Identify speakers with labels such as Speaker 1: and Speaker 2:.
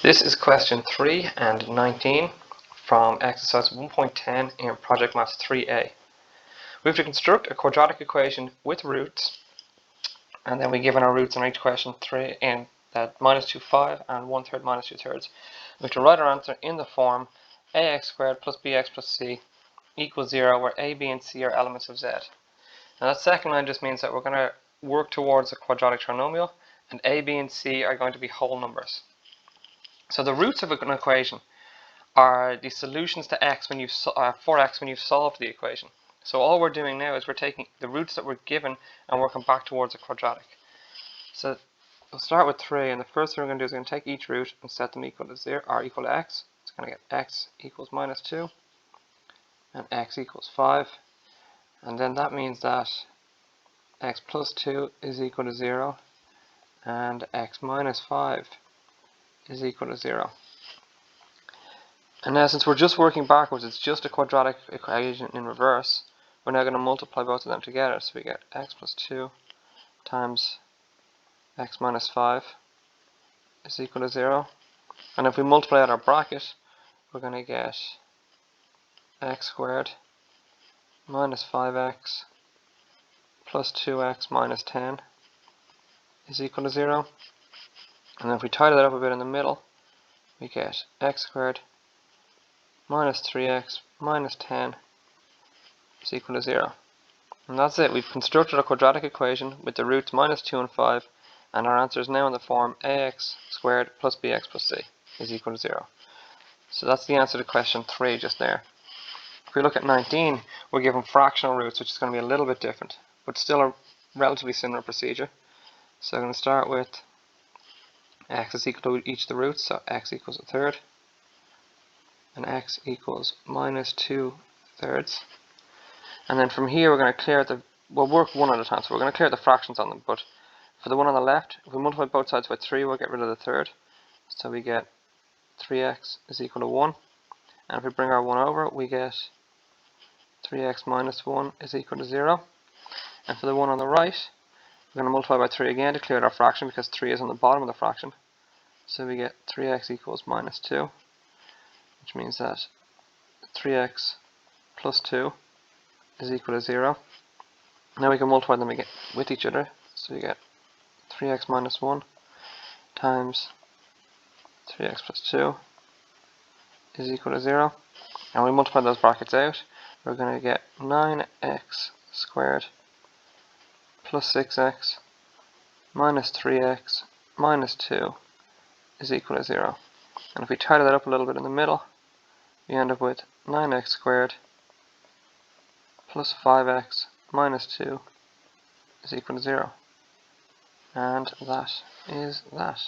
Speaker 1: This is question 3 and 19 from exercise 1.10 in Project Maths 3A. We have to construct a quadratic equation with roots, and then we're given our roots in each question 3 in that minus 2, 5 and 1/3 minus 2/3. We have to write our answer in the form ax squared plus bx plus c equals 0, where a, b and c are elements of z. Now that second line just means that we're going to work towards a quadratic trinomial, and a, b and c are going to be whole numbers. So the roots of an equation are the solutions to x when you've for x when you've solved the equation. So all we're doing now is we're taking the roots that we're given and working back towards a quadratic. So we'll start with 3, and the first thing we're going to do is we're going to take each root and set them equal to 0 or equal to x. It's going to get x equals minus 2 and x equals 5, and then that means that x plus 2 is equal to 0 and x minus 5 is equal to 0. And now, since we're just working backwards, it's just a quadratic equation in reverse, we're now going to multiply both of them together. So we get x plus 2 times x minus 5 is equal to 0. And if we multiply out our bracket, we're going to get x squared minus 5x plus 2x minus 10 is equal to 0. And then if we tidy that up a bit in the middle, we get x squared minus 3x minus 10 is equal to 0. And that's it. We've constructed a quadratic equation with the roots minus 2 and 5, and our answer is now in the form ax squared plus bx plus c is equal to 0. So that's the answer to question 3 just there. If we look at 19, we're given fractional roots, which is going to be a little bit different, but still a relatively similar procedure. So I'm going to start with x is equal to each of the roots, so x equals a third, and x equals minus 2/3. And then from here we're going to clear we'll work one at a time, so we're going to clear the fractions on them. But for the one on the left, if we multiply both sides by 3, we'll get rid of the third. So we get 3x is equal to 1. And if we bring our 1 over, we get 3x minus 1 is equal to 0. And for the one on the right, we're going to multiply by 3 again to clear out our fraction, because 3 is on the bottom of the fraction. So we get 3x equals minus 2, which means that 3x plus 2 is equal to 0. Now we can multiply them again with each other. So we get 3x minus 1 times 3x plus 2 is equal to 0. And we multiply those brackets out, we're going to get 9x squared plus 6x minus 3x minus 2 is equal to 0. And if we tidy that up a little bit in the middle, we end up with 9x squared plus 5x minus 2 is equal to 0. And that is that.